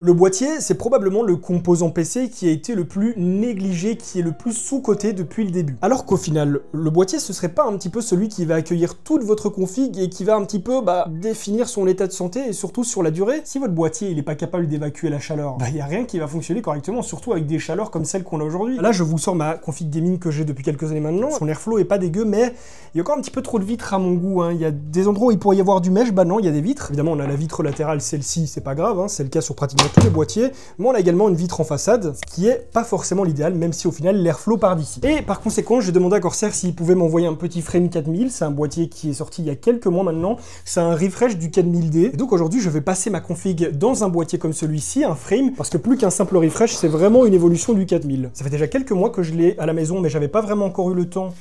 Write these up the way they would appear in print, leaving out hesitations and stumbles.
Le boîtier, c'est probablement le composant PC qui a été le plus négligé, qui est le plus sous-coté depuis le début. Alors qu'au final, le boîtier, ce serait pas un petit peu celui qui va accueillir toute votre config et qui va un petit peu définir son état de santé et surtout sur la durée. Si votre boîtier il est pas capable d'évacuer la chaleur, il y a rien qui va fonctionner correctement, surtout avec des chaleurs comme celles qu'on a aujourd'hui. Là, je vous sors ma config gaming que j'ai depuis quelques années maintenant. Son airflow est pas dégueu, mais il y a encore un petit peu trop de vitres à mon goût. Il y a des endroits où il pourrait y avoir du mesh, non, il y a des vitres. Évidemment, on a la vitre latérale, celle-ci, c'est pas grave, c'est le cas sur pratiquement tous les boîtiers, mais on a également une vitre en façade, ce qui est pas forcément l'idéal, même si au final l'airflow part d'ici. Et par conséquent, j'ai demandé à Corsair s'il pouvait m'envoyer un petit frame 4000, c'est un boîtier qui est sorti il y a quelques mois maintenant, c'est un refresh du 4000D, et donc aujourd'hui je vais passer ma config dans un boîtier comme celui-ci, un frame, parce que plus qu'un simple refresh, c'est vraiment une évolution du 4000. Ça fait déjà quelques mois que je l'ai à la maison, mais j'avais pas vraiment encore eu le temps.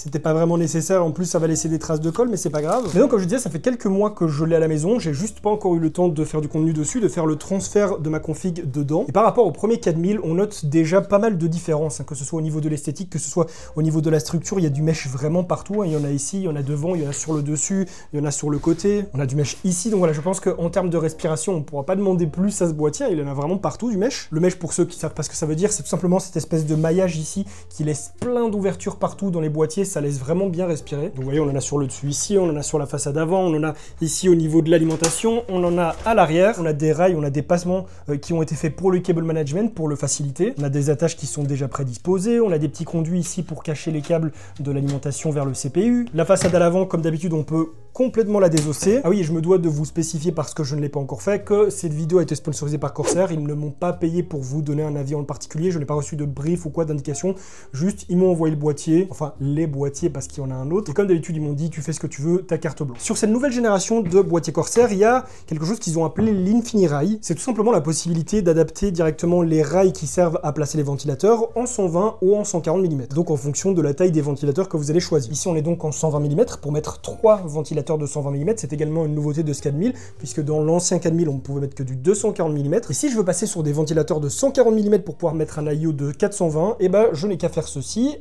C'était pas vraiment nécessaire, en plus ça va laisser des traces de colle, mais c'est pas grave. Mais donc comme je disais, ça fait quelques mois que je l'ai à la maison, j'ai juste pas encore eu le temps de faire du contenu dessus, de faire le transfert de ma config dedans. Et par rapport au premier 4000, on note déjà pas mal de différences, que ce soit au niveau de l'esthétique, que ce soit au niveau de la structure, il y a du mesh vraiment partout, il y en a ici, il y en a devant, il y en a sur le dessus, il y en a sur le côté, on a du mesh ici, donc voilà, je pense qu'en termes de respiration, on pourra pas demander plus à ce boîtier, il y en a vraiment partout du mesh. Le mesh, pour ceux qui savent pas ce que ça veut dire, c'est tout simplement cette espèce de maillage ici qui laisse plein d'ouvertures partout dans les boîtiers, ça laisse vraiment bien respirer. Donc vous voyez, on en a sur le dessus ici, on en a sur la façade avant, on en a ici au niveau de l'alimentation, on en a à l'arrière, on a des rails, on a des passements qui ont été faits pour le cable management, pour le faciliter. On a des attaches qui sont déjà prédisposées, on a des petits conduits ici pour cacher les câbles de l'alimentation vers le CPU. La façade à l'avant, comme d'habitude, on peut complètement la désosser. Ah oui, et je me dois de vous spécifier, parce que je ne l'ai pas encore fait, que cette vidéo a été sponsorisée par Corsair. Ils ne m'ont pas payé pour vous donner un avis en particulier, je n'ai pas reçu de brief ou quoi d'indication, juste ils m'ont envoyé le boîtier, enfin les boîtiers parce qu'il y en a un autre, et comme d'habitude ils m'ont dit tu fais ce que tu veux, ta carte blanche. Sur cette nouvelle génération de boîtiers Corsair, il y a quelque chose qu'ils ont appelé l'Infini-Rail. C'est tout simplement la possibilité d'adapter directement les rails qui servent à placer les ventilateurs en 120 ou en 140 mm, donc en fonction de la taille des ventilateurs que vous allez choisir. Ici on est donc en 120 mm pour mettre 3 ventilateurs de 120 mm, c'est également une nouveauté de ce 4000, puisque dans l'ancien 4000 on ne pouvait mettre que du 240 mm, et si je veux passer sur des ventilateurs de 140 mm pour pouvoir mettre un IO de 420, et je n'ai qu'à faire ceci,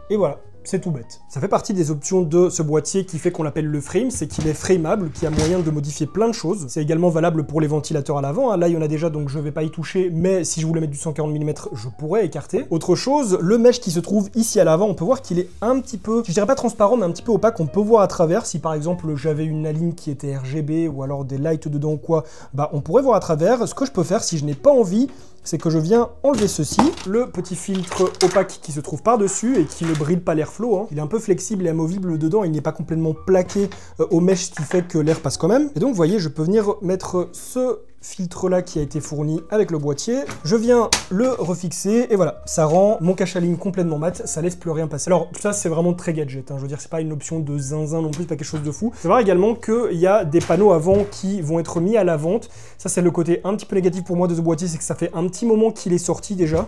et voilà. C'est tout bête. Ça fait partie des options de ce boîtier qui fait qu'on l'appelle le frame, c'est qu'il est frameable, qu'il y a moyen de modifier plein de choses. C'est également valable pour les ventilateurs à l'avant. Là, il y en a déjà, donc je vais pas y toucher, mais si je voulais mettre du 140 mm, je pourrais écarter. Autre chose, le mesh qui se trouve ici à l'avant, on peut voir qu'il est un petit peu, je dirais pas transparent, mais un petit peu opaque. On peut voir à travers. Si par exemple j'avais une aline qui était RGB ou alors des lights dedans ou quoi, on pourrait voir à travers. Ce que je peux faire, si je n'ai pas envie, c'est que je viens enlever ceci, le petit filtre opaque qui se trouve par-dessus et qui ne brille pas l'airflow. Il est un peu flexible et amovible dedans, il n'est pas complètement plaqué au mesh, ce qui fait que l'air passe quand même. Et donc, vous voyez, je peux venir mettre ce filtre-là qui a été fourni avec le boîtier. Je viens le refixer et voilà, ça rend mon cache à ligne complètement mat, ça laisse plus rien passer. Alors, tout ça, c'est vraiment très gadget. Je veux dire, c'est pas une option de zinzin non plus, pas quelque chose de fou. C'est vrai également qu'il y a des panneaux avant qui vont être mis à la vente. Ça, c'est le côté un petit peu négatif pour moi de ce boîtier, c'est que ça fait un petit moment qu'il est sorti déjà.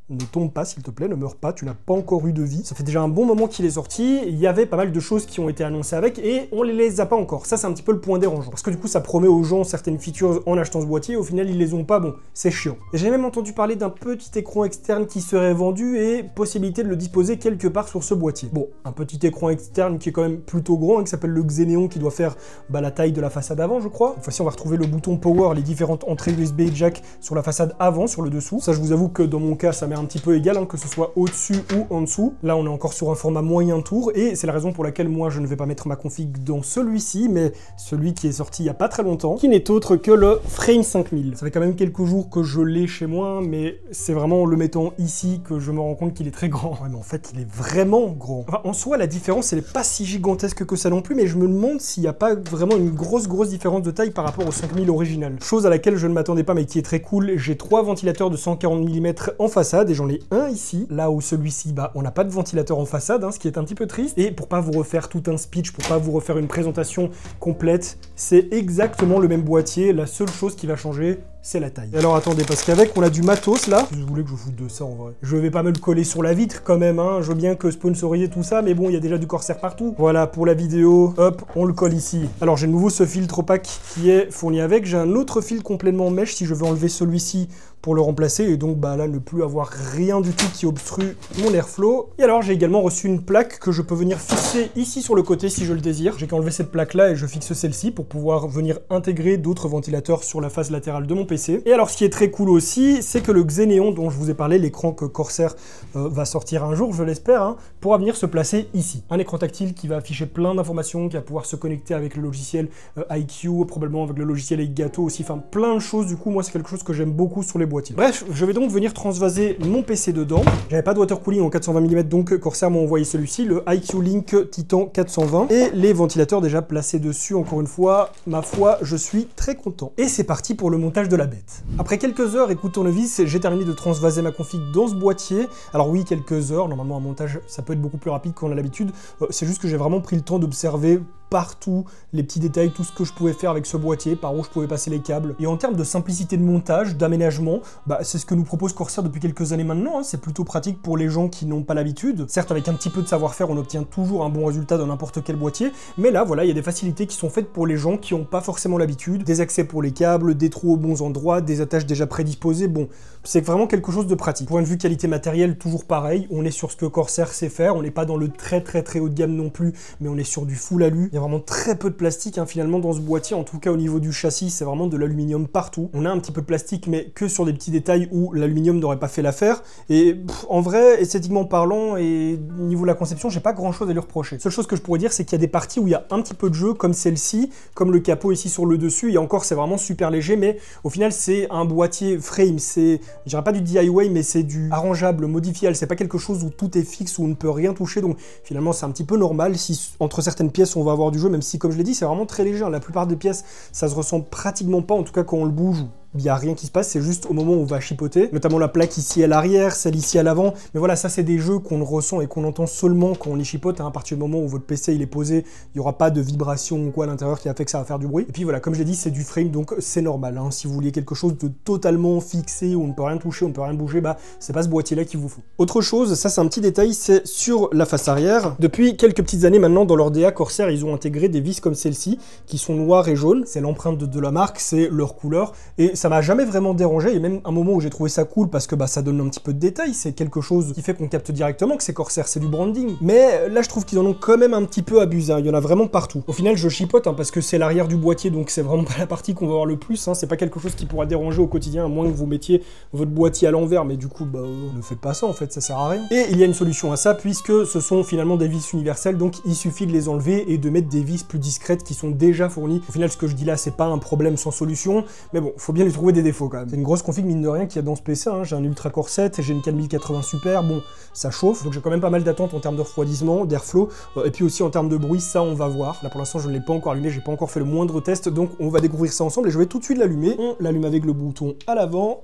Ne tombe pas, s'il te plaît, ne meurs pas, tu n'as pas encore eu de vie. Ça fait déjà un bon moment qu'il est sorti, il y avait pas mal de choses qui ont été annoncées avec, et on les a pas encore. Ça, c'est un petit peu le point dérangeant. Parce que du coup, ça promet aux gens certaines features en achetant ce boîtier, et au final, ils les ont pas, bon, c'est chiant. Et j'ai même entendu parler d'un petit écran externe qui serait vendu, et possibilité de le disposer quelque part sur ce boîtier. Bon, un petit écran externe qui est quand même plutôt grand, qui s'appelle le Xeneon, qui doit faire la taille de la façade avant, je crois. Cette fois-ci, on va retrouver le bouton Power, les différentes entrées USB jack sur la façade avant, sur le dessous. Ça, je vous avoue que dans mon cas, ça m'est un petit peu égal, que ce soit au-dessus ou en dessous. Là, on est encore sur un format moyen tour, et c'est la raison pour laquelle moi, je ne vais pas mettre ma config dans celui-ci, mais celui qui est sorti il y a pas très longtemps, qui n'est autre que le Frame 5000. Ça fait quand même quelques jours que je l'ai chez moi, mais c'est vraiment en le mettant ici que je me rends compte qu'il est très grand. Ouais, mais en fait, il est vraiment grand. Enfin, en soi, la différence, elle est pas si gigantesque que ça non plus, mais je me demande s'il n'y a pas vraiment une grosse différence de taille par rapport au 5000 original. Chose à laquelle je ne m'attendais pas, mais qui est très cool. J'ai 3 ventilateurs de 140 mm en façade, et j'en ai un ici, là où celui-ci, on n'a pas de ventilateur en façade, ce qui est un petit peu triste. Et pour pas vous refaire tout un speech, pour pas vous refaire une présentation complète, c'est exactement le même boîtier. La seule chose qui va changer, c'est la taille. Et alors attendez, parce qu'avec on a du matos là. Vous voulez que je foute de ça en vrai? Je vais pas me le coller sur la vitre quand même, hein. Je veux bien que sponsoriser tout ça, mais bon, il y a déjà du Corsair partout. Voilà, pour la vidéo, hop, on le colle ici. Alors j'ai de nouveau ce filtre opaque qui est fourni avec. J'ai un autre fil complètement mèche si je veux enlever celui-ci pour le remplacer, et donc bah là ne plus avoir rien du tout qui obstrue mon airflow. Et alors j'ai également reçu une plaque que je peux venir fixer ici sur le côté si je le désire. J'ai qu'à enlever cette plaque là et je fixe celle-ci pour pouvoir venir intégrer d'autres ventilateurs sur la face latérale de mon PC. Et alors ce qui est très cool aussi, c'est que le Xeneon dont je vous ai parlé, l'écran que Corsair va sortir un jour, je l'espère, hein, pourra venir se placer ici. Un écran tactile qui va afficher plein d'informations, qui va pouvoir se connecter avec le logiciel iQ, probablement avec le logiciel Elgato aussi, enfin plein de choses. Du coup moi c'est quelque chose que j'aime beaucoup sur les boîtiers. Bref, je vais donc venir transvaser mon PC dedans. J'avais pas de water cooling en 420 mm, donc Corsair m'a envoyé celui-ci, le iQ Link Titan 420, et les ventilateurs déjà placés dessus. Encore une fois, ma foi, je suis très content. Et c'est parti pour le montage de la bête. Après quelques heures, écoute tournevis, j'ai terminé de transvaser ma config dans ce boîtier. Alors oui, quelques heures, normalement un montage, ça peut être beaucoup plus rapide qu'on a l'habitude. C'est juste que j'ai vraiment pris le temps d'observer partout les petits détails, tout ce que je pouvais faire avec ce boîtier, par où je pouvais passer les câbles. Et en termes de simplicité de montage, d'aménagement, bah, c'est ce que nous propose Corsair depuis quelques années maintenant, hein. C'est plutôt pratique pour les gens qui n'ont pas l'habitude. Certes, avec un petit peu de savoir-faire, on obtient toujours un bon résultat dans n'importe quel boîtier, mais là, voilà, il y a des facilités qui sont faites pour les gens qui n'ont pas forcément l'habitude, des accès pour les câbles, des trous aux bons endroits, des attaches déjà prédisposées. Bon, c'est vraiment quelque chose de pratique. Point de vue qualité matérielle, toujours pareil, on est sur ce que Corsair sait faire, on n'est pas dans le très haut de gamme non plus, mais on est sur du full alu. Il y a vraiment très peu de plastique, hein, finalement dans ce boîtier, en tout cas au niveau du châssis, c'est vraiment de l'aluminium partout. On a un petit peu de plastique, mais que sur des petits détails où l'aluminium n'aurait pas fait l'affaire. Et en vrai, esthétiquement parlant et niveau de la conception, j'ai pas grand chose à lui reprocher. Seule chose que je pourrais dire, c'est qu'il y a des parties où il y a un petit peu de jeu, comme celle-ci, comme le capot ici sur le dessus, et encore c'est vraiment super léger, mais au final c'est un boîtier frame, c'est, je dirais pas du DIY, mais c'est du arrangeable, modifiable, c'est pas quelque chose où tout est fixe, où on ne peut rien toucher, donc finalement c'est un petit peu normal si entre certaines pièces on va avoir du jeu, même si comme je l'ai dit c'est vraiment très léger, hein. La plupart des pièces ça se ressent pratiquement pas, en tout cas quand on le bouge. Il n'y a rien qui se passe, c'est juste au moment où on va chipoter, notamment la plaque ici à l'arrière, celle ici à l'avant, mais voilà, ça c'est des jeux qu'on ressent et qu'on entend seulement quand on les chipote, hein. À partir du moment où votre PC il est posé, il n'y aura pas de vibration ou quoi à l'intérieur qui a fait que ça va faire du bruit. Et puis voilà, comme je l'ai dit, c'est du frame, donc c'est normal, hein. Si vous vouliez quelque chose de totalement fixé, où on ne peut rien toucher, on ne peut rien bouger, bah c'est pas ce boîtier-là qu'il vous faut. Autre chose, ça c'est un petit détail, c'est sur la face arrière. Depuis quelques petites années maintenant, dans leur DA Corsair, ils ont intégré des vis comme celle-ci, qui sont noires et jaunes, c'est l'empreinte de la marque, c'est leur couleur, et ça m'a jamais vraiment dérangé. Il y a même un moment où j'ai trouvé ça cool parce que bah, ça donne un petit peu de détails, c'est quelque chose qui fait qu'on capte directement que c'est Corsair, c'est du branding. Mais là je trouve qu'ils en ont quand même un petit peu abusé, hein. Il y en a vraiment partout. Au final je chipote, hein, parce que c'est l'arrière du boîtier, donc c'est vraiment pas la partie qu'on va voir le plus, hein. C'est pas quelque chose qui pourra déranger au quotidien, à moins que vous mettiez votre boîtier à l'envers, mais du coup bah ne faites pas ça en fait, ça sert à rien. Et il y a une solution à ça, puisque ce sont finalement des vis universelles, donc il suffit de les enlever et de mettre des vis plus discrètes qui sont déjà fournies. Au final ce que je dis là c'est pas un problème sans solution, mais bon, faut bien lui trouver des défauts quand même. C'est une grosse config mine de rien qu'il y a dans ce PC, hein. J'ai un Ultra Core 7, j'ai une 4080 Super, bon, ça chauffe, donc j'ai quand même pas mal d'attentes en termes de refroidissement, d'airflow, et puis aussi en termes de bruit, ça on va voir. Là pour l'instant je ne l'ai pas encore allumé, j'ai pas encore fait le moindre test, donc on va découvrir ça ensemble et je vais tout de suite l'allumer. On l'allume avec le bouton à l'avant.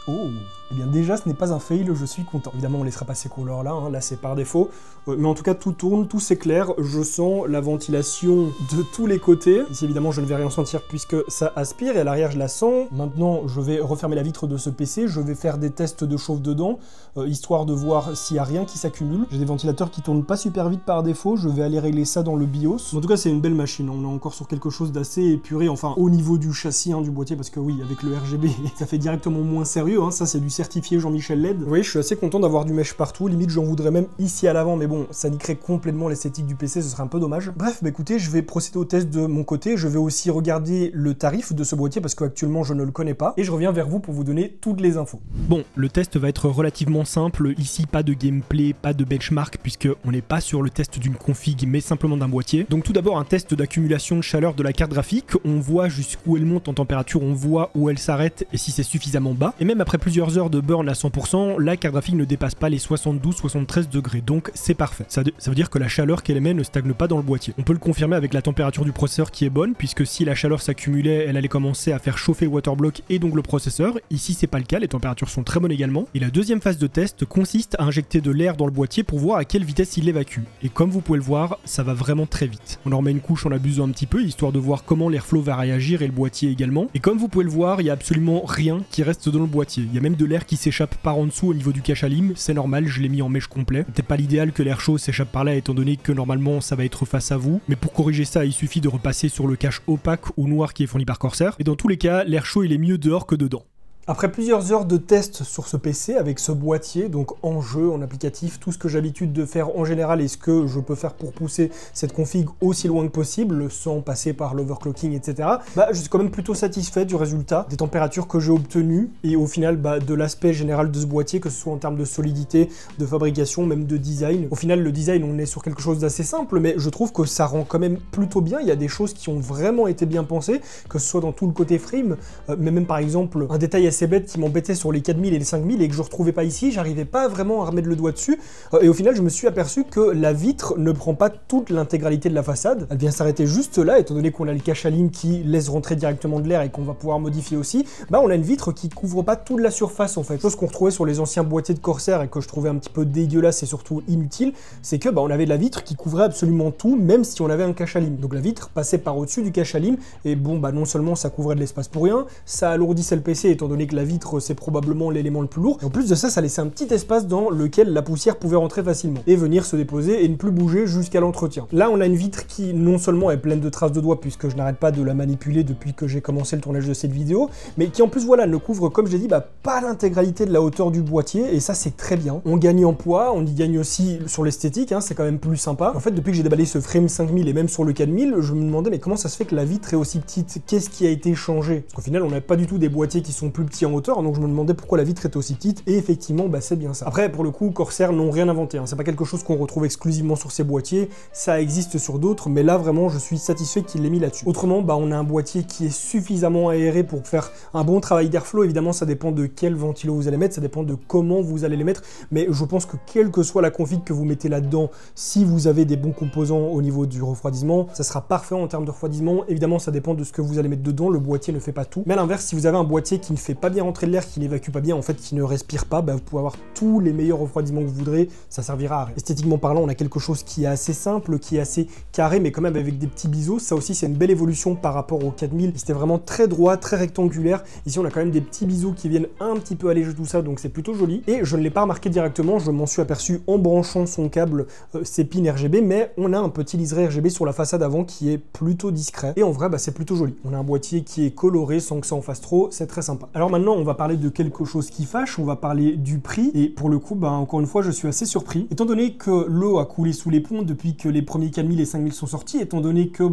Oh, eh bien déjà ce n'est pas un fail, je suis content. Évidemment on laissera pas ces couleurs là, hein. Là c'est par défaut, mais en tout cas tout tourne, tout s'éclaire, je sens la ventilation de tous les côtés. Ici évidemment je ne vais rien sentir puisque ça aspire, et à l'arrière je la sens. Maintenant je vais refermer la vitre de ce PC, je vais faire des tests de chauffe dedans, histoire de voir s'il n'y a rien qui s'accumule. J'ai des ventilateurs qui tournent pas super vite par défaut, je vais aller régler ça dans le BIOS. En tout cas c'est une belle machine, on est encore sur quelque chose d'assez épuré, enfin au niveau du châssis, hein, du boîtier, parce que oui avec le RGB ça fait directement moins sérieux, hein. Ça c'est du certifié Jean-Michel LED. Vous voyez, je suis assez content d'avoir du mesh partout, limite j'en voudrais même ici à l'avant, mais bon, ça niquerait complètement l'esthétique du PC, ce serait un peu dommage. Bref, bah écoutez, je vais procéder au test de mon côté, je vais aussi regarder le tarif de ce boîtier parce qu'actuellement je ne le connais pas, et je reviens vers vous pour vous donner toutes les infos. Bon, le test va être relativement simple, ici pas de gameplay, pas de benchmark, puisque on n'est pas sur le test d'une config, mais simplement d'un boîtier. Donc tout d'abord un test d'accumulation de chaleur de la carte graphique, on voit jusqu'où elle monte en température, on voit où elle s'arrête et si c'est suffisamment bas, et même après plusieurs heures heures de burn à 100%, la carte graphique ne dépasse pas les 72-73 degrés, donc c'est parfait. Ça veut dire que la chaleur qu'elle émet ne stagne pas dans le boîtier. On peut le confirmer avec la température du processeur qui est bonne, puisque si la chaleur s'accumulait, elle allait commencer à faire chauffer le waterblock et donc le processeur. Ici c'est pas le cas, les températures sont très bonnes également. Et la deuxième phase de test consiste à injecter de l'air dans le boîtier pour voir à quelle vitesse il l'évacue. Et comme vous pouvez le voir, ça va vraiment très vite. On en remet une couche en abusant un petit peu, histoire de voir comment l'airflow va réagir et le boîtier également. Et comme vous pouvez le voir, il n'y a absolument rien qui reste dans le boîtier. Il y a même de l'air qui s'échappe par en dessous au niveau du cache à lime, c'est normal, je l'ai mis en mèche complet. Peut-être pas l'idéal que l'air chaud s'échappe par là étant donné que normalement ça va être face à vous, mais pour corriger ça, il suffit de repasser sur le cache opaque ou noir qui est fourni par Corsair. Et dans tous les cas, l'air chaud il est mieux dehors que dedans. Après plusieurs heures de tests sur ce PC avec ce boîtier, donc en jeu, en applicatif, tout ce que j'ai l'habitude de faire en général et ce que je peux faire pour pousser cette config aussi loin que possible, sans passer par l'overclocking, etc. Je suis quand même plutôt satisfait du résultat, des températures que j'ai obtenues et au final de l'aspect général de ce boîtier, que ce soit en termes de solidité, de fabrication, même de design. Au final, le design, on est sur quelque chose d'assez simple, mais je trouve que ça rend quand même plutôt bien. Il y a des choses qui ont vraiment été bien pensées, que ce soit dans tout le côté frame, mais même par exemple, un détail assez bête qui m'embêtait sur les 4000 et les 5000 et que je retrouvais pas ici, j'arrivais pas vraiment à remettre le doigt dessus et au final je me suis aperçu que la vitre ne prend pas toute l'intégralité de la façade, elle vient s'arrêter juste là étant donné qu'on a le cache à lime qui laisse rentrer directement de l'air et qu'on va pouvoir modifier aussi, on a une vitre qui couvre pas toute la surface en fait, chose qu'on retrouvait sur les anciens boîtiers de Corsair et que je trouvais un petit peu dégueulasse et surtout inutile, c'est que on avait de la vitre qui couvrait absolument tout même si on avait un cache à lime, donc la vitre passait par au-dessus du cache à lime et non seulement ça couvrait de l'espace pour rien, ça alourdissait le PC étant donné que la vitre c'est probablement l'élément le plus lourd. Et en plus de ça, ça laissait un petit espace dans lequel la poussière pouvait rentrer facilement et venir se déposer et ne plus bouger jusqu'à l'entretien. Là, on a une vitre qui non seulement est pleine de traces de doigts puisque je n'arrête pas de la manipuler depuis que j'ai commencé le tournage de cette vidéo, mais qui en plus ne couvre, comme je l'ai dit, pas l'intégralité de la hauteur du boîtier et ça c'est très bien. On gagne en poids, on y gagne aussi sur l'esthétique, c'est quand même plus sympa. En fait, depuis que j'ai déballé ce frame 5000 et même sur le 4000, je me demandais mais comment ça se fait que la vitre est aussi petite? Qu'est-ce qui a été changé? Parce qu'au final, on n'a pas du tout des boîtiers qui sont plus petits en hauteur, donc je me demandais pourquoi la vitre était aussi petite, et effectivement, c'est bien ça. Après, pour le coup, Corsair n'ont rien inventé, c'est pas quelque chose qu'on retrouve exclusivement sur ces boîtiers, ça existe sur d'autres, mais là, vraiment, je suis satisfait qu'il l'ait mis là-dessus. Autrement, on a un boîtier qui est suffisamment aéré pour faire un bon travail d'airflow, évidemment, ça dépend de quel ventilo vous allez mettre, ça dépend de comment vous allez les mettre, mais je pense que quelle que soit la config que vous mettez là-dedans, si vous avez des bons composants au niveau du refroidissement, ça sera parfait en termes de refroidissement, évidemment, ça dépend de ce que vous allez mettre dedans, le boîtier ne fait pas tout, mais à l'inverse, si vous avez un boîtier qui ne fait pas bien rentrer de l'air, qui n'évacue pas bien, en fait, qui ne respire pas, vous pouvez avoir tous les meilleurs refroidissements que vous voudrez, ça servira à rien. Esthétiquement parlant, on a quelque chose qui est assez simple, qui est assez carré, mais quand même avec des petits biseaux, ça aussi c'est une belle évolution par rapport au 4000, c'était vraiment très droit, très rectangulaire, ici on a quand même des petits biseaux qui viennent un petit peu alléger tout ça, donc c'est plutôt joli, et je ne l'ai pas remarqué directement, je m'en suis aperçu en branchant son câble ces pins RGB, mais on a un petit liseré RGB sur la façade avant qui est plutôt discret, et en vrai c'est plutôt joli. On a un boîtier qui est coloré sans que ça en fasse trop, c'est très sympa. Alors maintenant on va parler de quelque chose qui fâche, on va parler du prix, et pour le coup, encore une fois, je suis assez surpris, étant donné que l'eau a coulé sous les ponts depuis que les premiers 4000 et 5000 sont sortis, étant donné que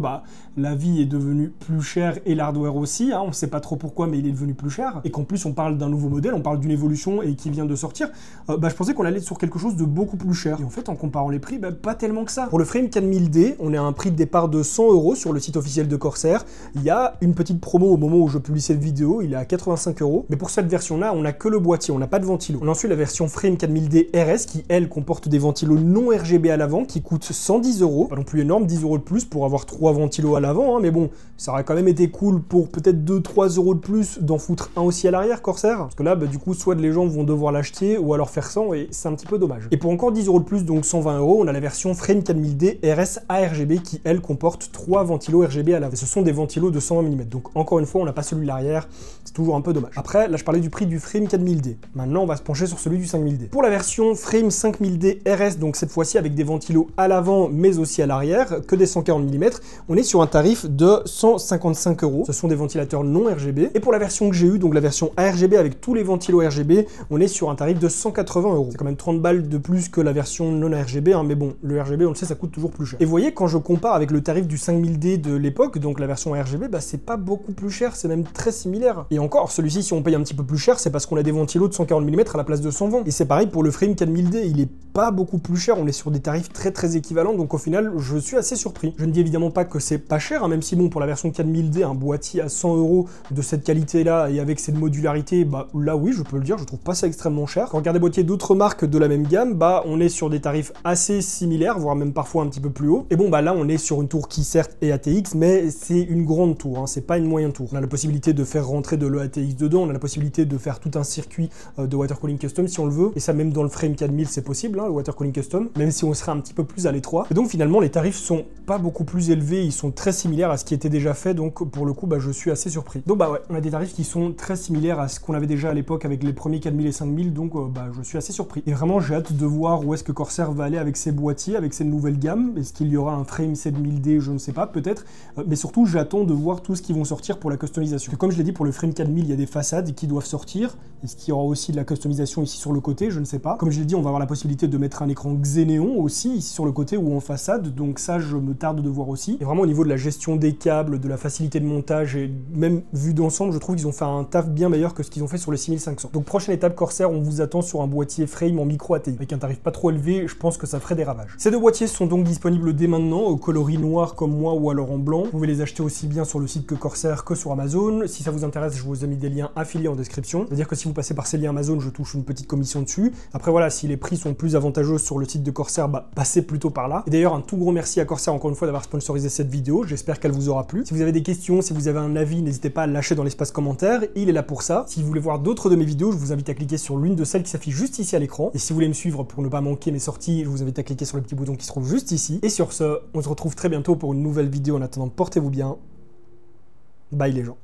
la vie est devenue plus chère et l'hardware aussi, on ne sait pas trop pourquoi, mais il est devenu plus cher, et qu'en plus on parle d'un nouveau modèle, on parle d'une évolution et qui vient de sortir, je pensais qu'on allait sur quelque chose de beaucoup plus cher, et en fait, en comparant les prix, pas tellement que ça. Pour le frame 4000D, on est à un prix de départ de 100 € sur le site officiel de Corsair, il y a une petite promo au moment où je publie cette vidéo, il est à 85 €, mais pour cette version-là, on n'a que le boîtier, on n'a pas de ventilo. On a ensuite la version Frame 4000D RS qui, elle, comporte des ventilos non RGB à l'avant qui coûtent 110 €. Pas non plus énorme, 10 € de plus pour avoir 3 ventilos à l'avant, mais bon, ça aurait quand même été cool pour peut-être 2-3 € de plus d'en foutre un aussi à l'arrière, Corsair. Parce que là, du coup, soit les gens vont devoir l'acheter ou alors faire 100 et c'est un petit peu dommage. Et pour encore 10 € de plus, donc 120 €, on a la version Frame 4000D RS ARGB qui, elle, comporte 3 ventilos RGB à l'avant. Ce sont des ventilos de 120 mm. Donc encore une fois, on n'a pas celui de l'arrière, c'est toujours un peu dommage. Après, là, je parlais du prix du Frame 4000D. Maintenant, on va se pencher sur celui du 5000D. Pour la version Frame 5000D RS, donc cette fois-ci avec des ventilos à l'avant mais aussi à l'arrière, que des 140 mm, on est sur un tarif de 155 €. Ce sont des ventilateurs non RGB. Et pour la version que j'ai eue, donc la version ARGB avec tous les ventilos RGB, on est sur un tarif de 180 €. C'est quand même 30 balles de plus que la version non RGB, mais bon, le RGB, on le sait, ça coûte toujours plus cher. Et vous voyez, quand je compare avec le tarif du 5000D de l'époque, donc la version RGB, c'est pas beaucoup plus cher, c'est même très similaire. Et encore, celui-ci si on paye un petit peu plus cher, c'est parce qu'on a des ventilos de 140 mm à la place de 120. Et c'est pareil pour le frame 4000D, il est pas beaucoup plus cher, on est sur des tarifs très équivalents, donc au final, je suis assez surpris. Je ne dis évidemment pas que c'est pas cher, hein, même si bon, pour la version 4000D, un boîtier à 100 € de cette qualité-là et avec cette modularité, bah là oui, je peux le dire, je trouve pas ça extrêmement cher. Quand on regarde des boîtiers d'autres marques de la même gamme, bah on est sur des tarifs assez similaires, voire même parfois un petit peu plus haut. Et bon, bah là, on est sur une tour qui certes est ATX, mais c'est une grande tour, hein, c'est pas une moyenne tour. On a la possibilité de faire rentrer de l'EATX dedans, on a la possibilité de faire tout un circuit de water cooling custom si on le veut, et ça même dans le frame 4000 c'est possible, hein, le water cooling custom, même si on serait un petit peu plus à l'étroit. Et donc finalement les tarifs sont pas beaucoup plus élevés, ils sont très similaires à ce qui était déjà fait, donc pour le coup bah, je suis assez surpris. Donc bah ouais, on a des tarifs qui sont très similaires à ce qu'on avait déjà à l'époque avec les premiers 4000 et 5000, donc bah, je suis assez surpris. Et vraiment j'ai hâte de voir où est-ce que Corsair va aller avec ses boîtiers, avec ses nouvelles gammes. Est-ce qu'il y aura un frame 7000D, je ne sais pas, peut-être, mais surtout j'attends de voir tout ce qui vont sortir pour la customisation. Comme je l'ai dit, pour le frame 4000 il y a des façades qui doivent sortir. Est-ce qu'il y aura aussi de la customisation ici sur le côté? Je ne sais pas. Comme je l'ai dit, on va avoir la possibilité de mettre un écran Xeneon aussi ici sur le côté ou en façade, donc ça je me tarde de voir aussi. Et vraiment au niveau de la gestion des câbles, de la facilité de montage et même vu d'ensemble, je trouve qu'ils ont fait un taf bien meilleur que ce qu'ils ont fait sur le 6500. Donc prochaine étape Corsair, on vous attend sur un boîtier frame en micro ATI. Avec un tarif pas trop élevé, je pense que ça ferait des ravages. Ces deux boîtiers sont donc disponibles dès maintenant, au coloris noir comme moi ou alors en blanc. Vous pouvez les acheter aussi bien sur le site que Corsair que sur Amazon. Si ça vous intéresse, je vous ai mis des liens affiliés en description. C'est-à-dire que si vous passez par ces liens Amazon, je touche une petite commission dessus. Après voilà, si les prix sont plus avantageux sur le site de Corsair, bah passez plutôt par là. Et d'ailleurs, un tout gros merci à Corsair encore une fois d'avoir sponsorisé cette vidéo. J'espère qu'elle vous aura plu. Si vous avez des questions, si vous avez un avis, n'hésitez pas à le lâcher dans l'espace commentaire. Il est là pour ça. Si vous voulez voir d'autres de mes vidéos, je vous invite à cliquer sur l'une de celles qui s'affiche juste ici à l'écran. Et si vous voulez me suivre pour ne pas manquer mes sorties, je vous invite à cliquer sur le petit bouton qui se trouve juste ici. Et sur ce, on se retrouve très bientôt pour une nouvelle vidéo. En attendant, portez-vous bien. Bye les gens.